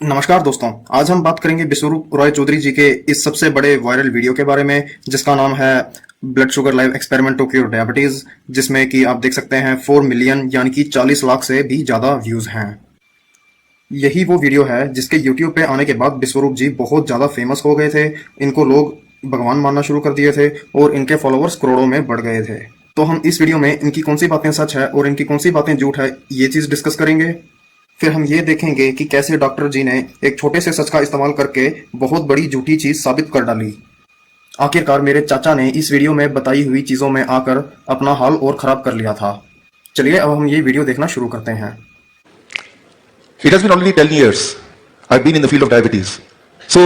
नमस्कार दोस्तों। आज हम बात करेंगे विश्वरूप रॉय चौधरी जी के इस सबसे बड़े वायरल वीडियो के बारे में, जिसका नाम है blood sugar live experiment to cure diabetes, जिसमें कि आप देख सकते हैं 4 मिलियन यानी कि 40 लाख से भी ज्यादा व्यूज हैं। यही वो वीडियो है जिसके यूट्यूब पे आने के बाद विश्वरूप जी बहुत ज्यादा फेमस हो गए थे। इनको लोग भगवान मानना शुरू कर दिए थे और इनके फॉलोअर्स करोड़ों में बढ़ गए थे। तो हम इस वीडियो में इनकी कौन सी बातें सच है और इनकी कौन सी बातें झूठ है, ये चीज डिस्कस करेंगे। फिर हम ये देखेंगे कि कैसे डॉक्टर जी ने एक छोटे से सच का इस्तेमाल करके बहुत बड़ी झूठी चीज साबित कर डाली। आखिरकार मेरे चाचा ने इस वीडियो में बताई हुई चीजों में आकर अपना हाल और खराब कर लिया था। चलिए अब हम ये वीडियो देखना शुरू करते हैं। It has been already 10 years. I've been in the field of diabetes. So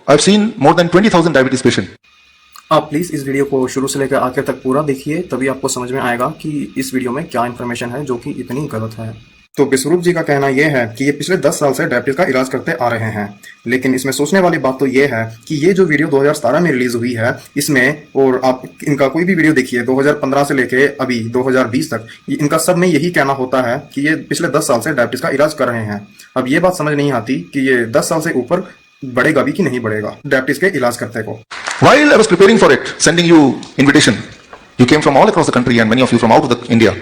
I've seen more than 20,000 diabetes patients. आप प्लीज इस वीडियो को शुरू से लेकर आखिर तक पूरा देखिए, तभी आपको समझ में आएगा कि इस वीडियो में क्या इन्फॉर्मेशन है जो कि इतनी गलत है। तो विश्वरूप जी का कहना यह है कि ये पिछले 10 साल से डायबिटीज का इलाज करते आ रहे हैं, लेकिन इसमें सोचने वाली बात तो ये है कि ये जो वीडियो 2017 में रिलीज हुई है, इसमें और आप इनका कोई भी वीडियो देखिए 2015 से लेके अभी 2020 तक, इनका सब में यही कहना होता है कि ये पिछले 10 साल से डायबिटीज का इलाज कर रहे हैं। अब ये बात समझ नहीं आती कि ये 10 साल से ऊपर बढ़ेगा भी कि नहीं बढ़ेगा डायबिटीज के इलाज करते को। While I was preparing for it, sending you invitation, you came from all across the country and many of you from out of India.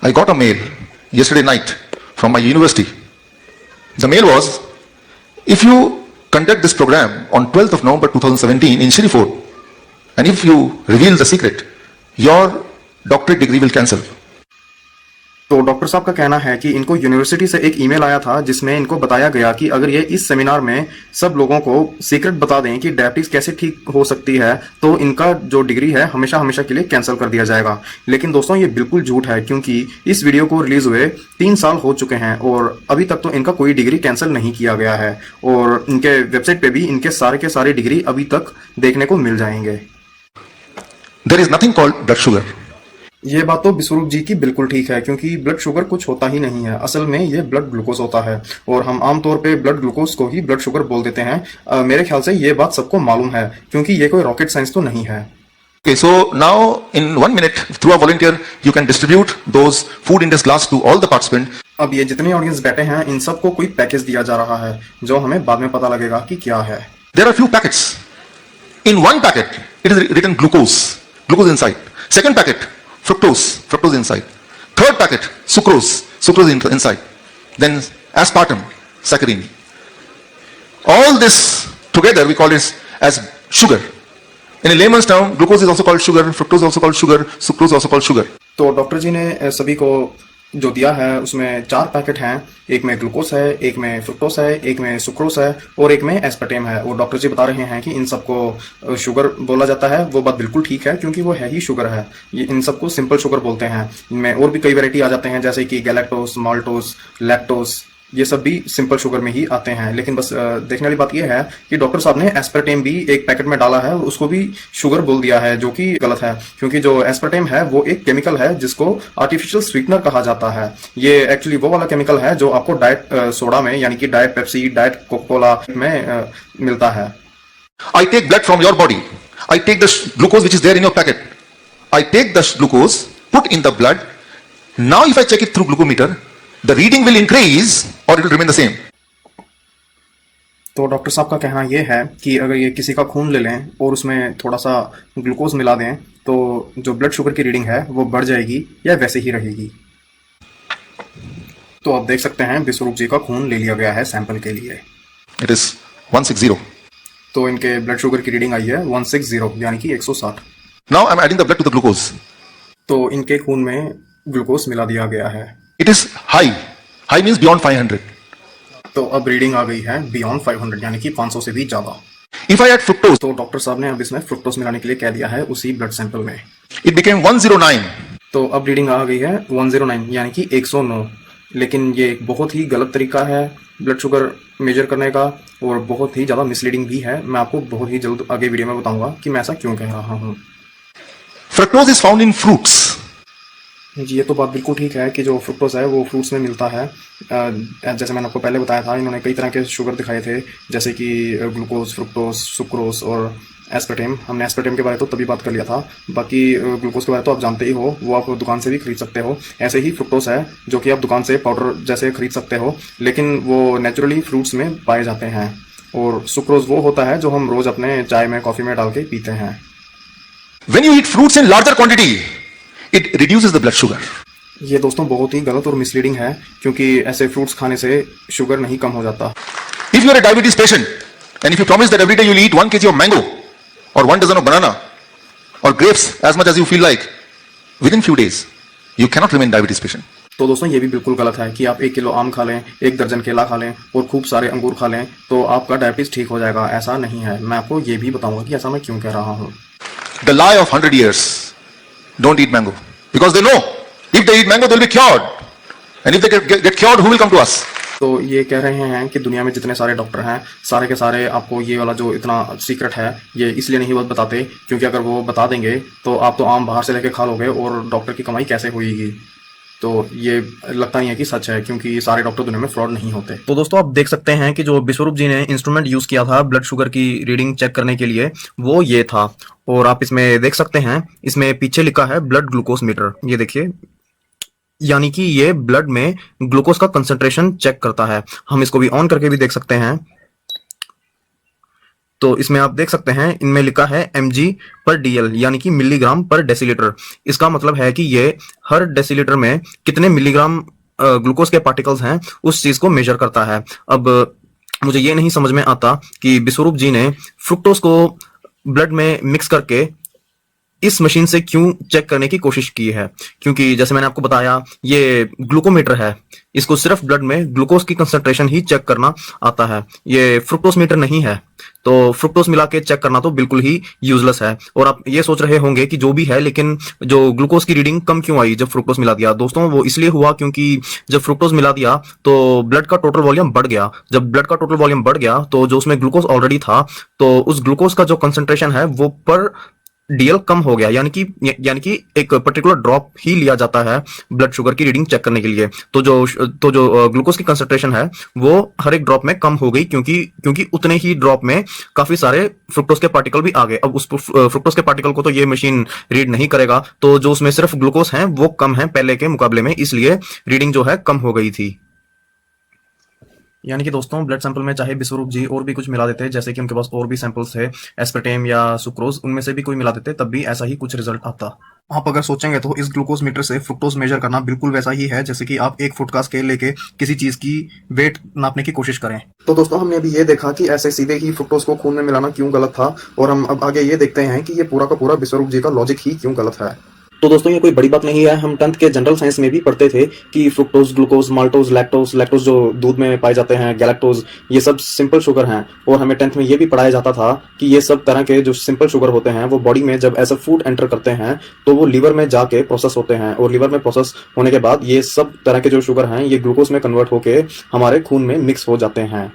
I got a mail yesterday night from my university. The mail was, if you conduct this program on 12th of November 2017 in Shriford, and if you reveal the secret, your doctorate degree will cancel. तो doctor साहब का कहना है कि इनको university से एक email आया था जिसमें इनको बताया गया कि अगर ये इस सेमिनार में सब लोगों को सीक्रेट बता दें कि डायबिटीज कैसे ठीक हो सकती है, तो इनका जो डिग्री है हमेशा हमेशा के लिए कैंसिल कर दिया जाएगा। लेकिन दोस्तों ये बिल्कुल झूठ है, क्योंकि इस वीडियो को रिलीज हुए 3 साल हो चुके हैं और अभी तक तो इनका कोई डिग्री कैंसिल नहीं किया गया है, और इनके वेबसाइट पे भी इनके सारे के सारे डिग्री अभी तक देखने को मिल जाएंगे। There is nothing called blood sugar. ये बात तो विश्वरूप जी की बिल्कुल ठीक है, क्योंकि ब्लड शुगर कुछ होता ही नहीं है। असल में ये ब्लड ग्लूकोज होता है और हम आमतौर पे ब्लड ग्लूकोज को ही ब्लड शुगर बोल देते हैं। मेरे ख्याल से ये बात सबको मालूम है, क्योंकि ये कोई रॉकेट साइंस तो नहीं है। Okay, so now in 1 minute, through a volunteer, you can distribute those food in this glass to all the participants. अब ये जितने ऑडियंस बैठे हैं इन सबको कोई पैकेज दिया जा रहा है जो हमें बाद में पता लगेगा कि क्या है। There are few packets. In one packet, it is written glucose inside. Second packet, fructose inside. Third packet, sucrose inside. Then aspartame, saccharin. All this together we call it as sugar. In a layman's term, glucose is also called sugar, fructose is also called sugar, sucrose is also called sugar. तो doctor जी ने सभी को जो दिया है उसमें 4 packet हैं। एक में ग्लूकोस है, एक में फ्रुक्टोस है, एक में सुक्रोस है और एक में एस्पार्टेम है। और डॉक्टर जी बता रहे हैं कि इन सबको शुगर बोला जाता है। वो बात बिल्कुल ठीक है, क्योंकि वो है ही शुगर है। ये इन सबको सिंपल शुगर बोलते हैं। इनमें और भी कई वैरायटी आ जाते हैं, जैसे कि गैलेक्टोस, माल्टोस, लैक्टोस, ये सब भी सिंपल शुगर में ही आते हैं। लेकिन बस देखने वाली बात यह है कि डॉक्टर साहब ने एस्पार्टेम भी एक पैकेट में डाला है और उसको भी शुगर बोल दिया है, जो कि गलत है, क्योंकि जो एस्पार्टेम है वो एक केमिकल है जिसको आर्टिफिशियल स्वीटनर कहा जाता है। ये एक्चुअली वो वाला केमिकल है जो आपको डाइट सोडा में, यानी कि diet Pepsi, diet Coca Cola में मिलता है। I take blood from your body. I take the glucose which is there in your packet. I take the glucose, put in the blood. Now if I check it through glucometer, the reading will increase or it will remain the same. तो doctor साहब का कहना यह है कि अगर ये किसी का खून ले लें और उसमें थोड़ा सा ग्लूकोज मिला दें, तो जो ब्लड शुगर की रीडिंग है वो बढ़ जाएगी या वैसे ही रहेगी। तो आप देख सकते हैं विश्वरूप जी का खून ले लिया गया है सैंपल के लिए। It is 160. तो इनके ब्लड शुगर की रीडिंग आई है 160, यानी कि 160। Now I am adding the blood to the glucose. तो इनके खून में ग्लूकोज मिला दिया गया है। It is high. High means beyond 500. तो अब रीडिंग आ गई है बियॉन्ड 500, यानी कि 500 से भी ज्यादा। If I add fructose, तो डॉक्टर साहब ने अब इसमें फ्रुक्टोज मिलाने के लिए कह दिया है उसी ब्लड सैंपल में। it became 109. तो अब रीडिंग आ गई है 109, यानी कि 109। लेकिन ये एक बहुत ही गलत तरीका है ब्लड शुगर मेजर करने का और बहुत ही ज़्यादा मिसलीडिंग भी है। मैं आपको बहुत ही जल्द आगे वीडियो में बताऊंगा कि मैं ऐसा क्यों कह रहा हूँ। Fructose is found in fruits. जी, ये तो बात बिल्कुल ठीक है कि जो फ्रुक्टोज है वो फ्रूट्स में मिलता है। जैसे मैंने आपको पहले बताया था, इन्होंने कई तरह के शुगर दिखाए थे, जैसे कि ग्लूकोज, फ्रुक्टोज, सुक्रोज और एस्पर्टेम। हमने एस्पर्टेम के बारे में तो तभी बात कर लिया था, बाकी ग्लूकोज के बारे में तो आप जानते ही हो, वो आप दुकान से भी खरीद सकते हो। ऐसे ही फ्रुक्टोज है जो कि आप दुकान से पाउडर जैसे खरीद सकते हो, लेकिन वो नेचुरली फ्रूट्स में पाए जाते हैं। और सुक्रोज वो होता है जो हम रोज अपने चाय में कॉफी में डाल के पीते हैं। When you eat fruits in larger quantity, it reduces the blood sugar. ये दोस्तों बहुत ही गलत और मिसलीडिंग है, क्योंकि ऐसे फ्रूट्स खाने से शुगर नहीं कम हो जाता। If you are a diabetes patient and if you promise that every day you'll eat 1 kg of mango or 1 dozen of banana or grapes as much as you feel like, within few days you cannot remain diabetes patient. तो दोस्तों ये भी बिल्कुल गलत है कि आप 1 kilo आम खा लें, 1 दर्जन केला खा लें और खूब सारे अंगूर खा लें तो आपका डायबिटीज ठीक हो जाएगा। ऐसा नहीं है। मैं आपको ये भी बताऊंगा कि ऐसा मैं क्यों कह रहा हूँ। The lie of 100 years, don't eat mango, because they know if they eat mango they'll be cured, and if they get cured, who will come to us? तो ये कह रहे हैं कि दुनिया में जितने सारे डॉक्टर हैं सारे के सारे आपको ये वाला जो इतना सीक्रेट है ये इसलिए नहीं बताते, क्योंकि अगर वो बता देंगे तो आप तो आम बाहर से लेके खा लोगे और डॉक्टर की कमाई कैसे होगी। तो ये लगता नहीं है कि सच है, क्योंकि सारे डॉक्टर दुनिया में फ्रॉड नहीं होते। तो दोस्तों आप देख सकते हैं कि जो विश्वरूप जी ने इंस्ट्रूमेंट यूज किया था ब्लड शुगर की रीडिंग चेक करने के लिए वो ये था, और आप इसमें देख सकते हैं इसमें पीछे लिखा है ब्लड ग्लूकोज मीटर। ये देखिए, यानी कि ये ब्लड में ग्लूकोज का कंसंट्रेशन चेक करता है। हम इसको भी ऑन करके भी देख सकते हैं। तो इसमें आप देख सकते हैं इनमें लिखा है mg/dl, यानी कि मिलीग्राम पर डेसीलीटर। इसका मतलब है कि ये हर डेसीलीटर में कितने मिलीग्राम ग्लूकोज के पार्टिकल्स हैं उस चीज को मेजर करता है। अब मुझे ये नहीं समझ में आता कि विश्वरूप जी ने फ्रुक्टोज को ब्लड में मिक्स करके इस मशीन से क्यों चेक करने की कोशिश की है, क्योंकि जैसे मैंने आपको बताया ये ग्लूकोमीटर है, इसको सिर्फ ब्लड में ग्लूकोज की कंसंट्रेशन ही चेक करना आता है। ये फ्रुक्टोज मीटर नहीं है, तो फ्रुक्टोज मिला के चेक करना तो बिल्कुल ही यूजलेस है। और आप ये सोच रहे होंगे कि जो भी है, लेकिन जो ग्लूकोज की रीडिंग कम क्यों आई जब फ्रुक्टोज मिला दिया। दोस्तों वो इसलिए हुआ क्योंकि जब फ्रुक्टोज मिला दिया तो ब्लड का टोटल वॉल्यूम बढ़ गया। जब ब्लड का टोटल वॉल्यूम बढ़ गया तो जो उसमें ग्लूकोज ऑलरेडी था, तो उस ग्लूकोज का जो कंसंट्रेशन है वो पर डीएल कम हो गया, यानी कि एक पर्टिकुलर ड्रॉप ही लिया जाता है ब्लड शुगर की रीडिंग चेक करने के लिए। तो जो ग्लूकोज की कंसंट्रेशन है वो हर एक ड्रॉप में कम हो गई, क्योंकि उतने ही ड्रॉप में काफी सारे फ्रुक्टोज के पार्टिकल भी आ गए। अब उस फ्रुक्टोज के पार्टिकल को तो ये मशीन रीड नहीं करेगा, तो जो उसमें सिर्फ ग्लूकोज है वो कम है पहले के मुकाबले में, इसलिए रीडिंग जो है कम हो गई थी। यानी कि दोस्तों ब्लड सैंपल में चाहे विश्वरूप जी और भी कुछ मिला देते, जैसे कि उनके पास और भी सैंपल्स थे एस्पर्टेम या सुक्रोज, उनमें से भी कोई मिला देते, तब भी ऐसा ही कुछ रिजल्ट आता। आप अगर सोचेंगे तो इस ग्लूकोज मीटर से फ्रुक्टोज मेजर करना बिल्कुल वैसा ही है जैसे कि आप 1 फुट का स्केल लेके किसी चीज की वेट नापने की कोशिश करें। तो दोस्तों हमने अभी ये देखा कि ऐसे सीधे ही फ्रुक्टोज को खून में मिलाना क्यों गलत था, और हम अब आगे ये देखते हैं कि ये पूरा का पूरा विश्वरूप जी का लॉजिक ही क्यों गलत है। तो दोस्तों ये कोई बड़ी बात नहीं है, हम 10th के जनरल साइंस में भी पढ़ते थे कि फ्रुक्टोज, ग्लूकोज, माल्टोज, लैक्टोज जो दूध में पाए जाते हैं, गैलेक्टोज, ये सब सिंपल शुगर हैं। और हमें 10th में ये भी पढ़ाया जाता था कि ये सब तरह के जो सिंपल शुगर होते हैं वो बॉडी में जब ऐसा फूड एंटर करते हैं तो वो लीवर में जाके प्रोसेस होते हैं, और लीवर में प्रोसेस होने के बाद ये सब तरह के जो शुगर हैं ये ग्लूकोज में कन्वर्ट होके हमारे खून में मिक्स हो जाते हैं।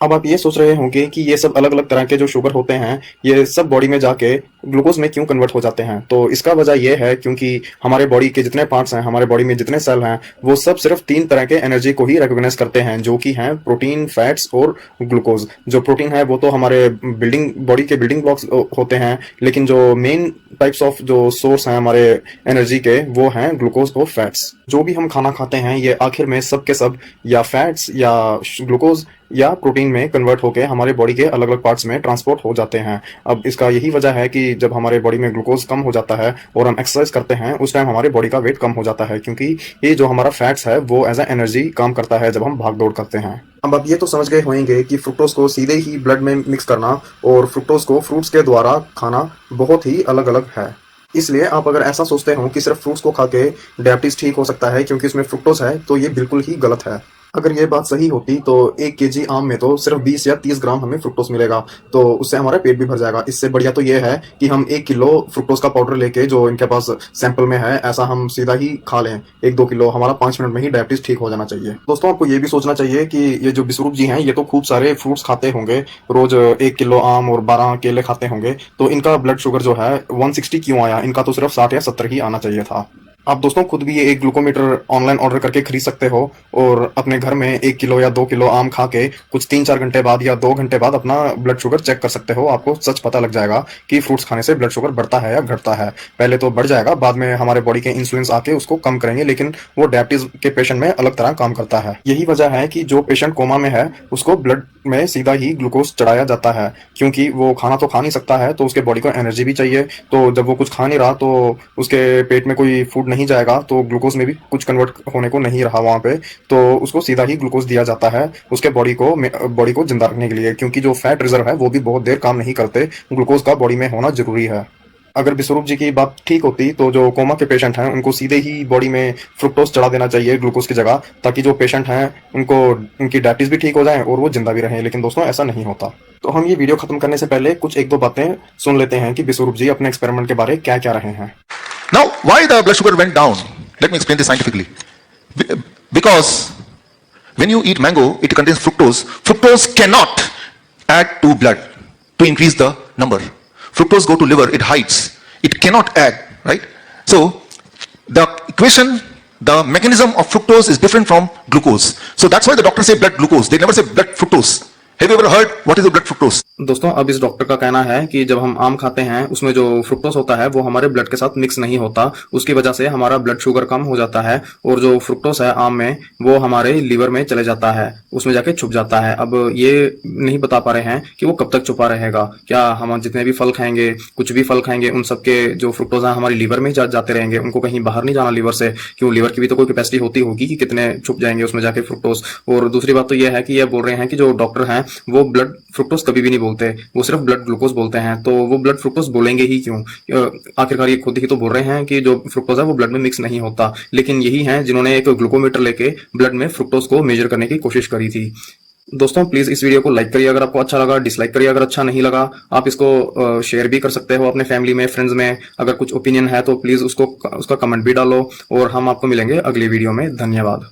अब आप ये सोच रहे होंगे कि ये सब अलग अलग तरह के जो शुगर होते हैं ये सब बॉडी में जाके ग्लूकोज में क्यों कन्वर्ट हो जाते हैं। तो इसका वजह ये है क्योंकि हमारे बॉडी के जितने पार्ट्स हैं, हमारे बॉडी में जितने सेल हैं, वो सब सिर्फ 3 तरह के एनर्जी को ही रिकॉग्नाइज करते हैं, जो कि हैं प्रोटीन, फैट्स और ग्लूकोज। जो प्रोटीन है वो तो हमारे बॉडी के बिल्डिंग ब्लॉक्स होते हैं, लेकिन जो मेन टाइप्स ऑफ जो सोर्स हैं हमारे एनर्जी के वो हैं ग्लूकोज और फैट्स। जो भी हम खाना खाते हैं ये आखिर में सब के सब या फैट्स या ग्लूकोज या प्रोटीन में कन्वर्ट होकर हमारे बॉडी के अलग अलग पार्ट्स में ट्रांसपोर्ट हो जाते हैं। अब इसका यही वजह है कि जब हमारे बॉडी में ग्लूकोज कम हो जाता है और हम एक्सरसाइज करते हैं उस टाइम हमारे बॉडी का वेट कम हो जाता है, क्योंकि ये जो हमारा फैट्स है वो एज ए एनर्जी काम करता है जब हम भाग दौड़ करते हैं। अब आप ये तो समझ गए होंगे कि फ्रुक्टोज को सीधे ही ब्लड में मिक्स करना और फ्रुक्टोज को फ्रूट्स के द्वारा खाना बहुत ही अलग अलग है। इसलिए आप अगर ऐसा सोचते हो कि सिर्फ फ्रूट्स को खा के डायबिटीज ठीक हो सकता है क्योंकि उसमें फ्रुक्टोज है, तो ये बिल्कुल ही गलत है। अगर ये बात सही होती तो 1 केजी आम में तो सिर्फ 20 या 30 ग्राम हमें फ्रुक्टोज मिलेगा, तो उससे हमारा पेट भी भर जाएगा। इससे बढ़िया तो ये है कि हम 1 किलो फ्रुक्टोज का पाउडर लेके जो इनके पास सैंपल में है ऐसा हम सीधा ही खा लें 1-2 किलो, हमारा 5 मिनट में ही डायबिटीज ठीक हो जाना चाहिए। दोस्तों आपको ये भी सोचना चाहिए कि ये जो विश्वरूप जी हैं ये तो खूब सारे फ्रूट्स खाते होंगे, रोज 1 किलो आम और 12 केले खाते होंगे, तो इनका ब्लड शुगर जो है 160 क्यों आया? इनका तो सिर्फ 60 या 70 ही आना चाहिए था। आप दोस्तों खुद भी ये एक ग्लूकोमीटर ऑनलाइन ऑर्डर करके खरीद सकते हो और अपने घर में 1 किलो या 2 किलो आम खा के कुछ 3-4 घंटे बाद या 2 घंटे बाद अपना ब्लड शुगर चेक कर सकते हो। आपको सच पता लग जाएगा कि फ्रूट्स खाने से ब्लड शुगर बढ़ता है या घटता है। पहले तो बढ़ जाएगा, बाद में हमारे बॉडी के इंसुलिन आके उसको कम करेंगे, लेकिन वो डायबिटीज के पेशेंट में अलग तरह काम करता है। यही वजह है कि जो पेशेंट कोमा में है उसको ब्लड में सीधा ही ग्लूकोज चढ़ाया जाता है, क्योंकि वो खाना तो खा नहीं सकता है, तो उसके बॉडी को एनर्जी भी चाहिए। तो जब वो कुछ खा नहीं रहा तो उसके पेट में कोई फूड नहीं जाएगा, तो ग्लूकोज में भी कुछ कन्वर्ट होने को नहीं रहा वहां पे, तो उसको सीधा ही ग्लूकोज दिया जाता है उसके बॉडी को जिंदा रखने के लिए, क्योंकि जो फैट रिजर्व है वो भी बहुत देर काम नहीं करते। ग्लूकोज का बॉडी में होना जरूरी है। अगर विश्वरूप जी की बात ठीक होती तो जो कोमा के पेशेंट हैं उनको सीधे ही बॉडी में फ्रुक्टोज चढ़ा देना चाहिए ग्लूकोज की जगह, ताकि जो पेशेंट हैं उनको उनकी डायबिटीज भी ठीक हो जाए और वो जिंदा भी रहें। लेकिन दोस्तों ऐसा नहीं होता। तो हम ये वीडियो खत्म करने से पहले कुछ 1-2 बातें सुन लेते हैं कि विश्वरूप जी अपने एक्सपेरिमेंट के बारे क्या क्या रहे हैं। Now, why the blood sugar went down? Let me explain this scientifically. Because when you eat mango, it contains fructose. Fructose cannot add to blood to increase the number. Fructose go to liver, it hides. It cannot add, right? So, the equation, the mechanism of fructose is different from glucose. So that's why the doctors say blood glucose. They never say blood fructose. Have you ever heard what is the blood fructose? दोस्तों अब इस doctor का कहना है कि जब हम आम खाते हैं उसमें जो फ्रुक्टोज होता है वो हमारे ब्लड के साथ मिक्स नहीं होता, उसकी वजह से हमारा ब्लड शुगर कम हो जाता है और जो फ्रुक्टोज है आम में वो हमारे लीवर में चले जाता है, उसमें जाके छुप जाता है। अब ये नहीं बता पा रहे हैं कि वो कब तक छुपा रहेगा। क्या हम जितने भी फल खाएंगे, कुछ भी फल खाएंगे, उन सबके जो फ्रुक्टोज है हमारी लीवर में जाते रहेंगे, उनको कहीं बाहर नहीं जाना लीवर से? क्यों, लीवर की भी तो कोई कैपेसिटी होती होगी कि कितने छुप जाएंगे उसमें जाके फ्रुक्टोज। और दूसरी बात तो ये है कि ये बोल रहे हैं कि जो डॉक्टर हैं वो ब्लड फ्रुक्टोज कभी भी नहीं बोलते, वो सिर्फ ब्लड ग्लूकोज बोलते हैं। तो वो ब्लड फ्रुक्टोज बोलेंगे ही क्यों? आखिरकार ये खुद ही तो बोल रहे हैं कि जो फ्रुक्टोज है वो ब्लड में मिक्स नहीं होता, लेकिन यही है जिन्होंने एक ग्लूकोमीटर लेके ब्लड में फ्रुक्टोज को मेजर करने की कोशिश करी थी। दोस्तों प्लीज इस वीडियो को लाइक करिए अगर आपको अच्छा लगा, डिसलाइक करिए अगर अच्छा नहीं लगा। आप इसको शेयर भी कर सकते हो अपने फैमिली में, फ्रेंड्स में। अगर कुछ ओपिनियन है तो प्लीज उसका कमेंट भी डालो और हम आपको मिलेंगे अगली वीडियो में। धन्यवाद।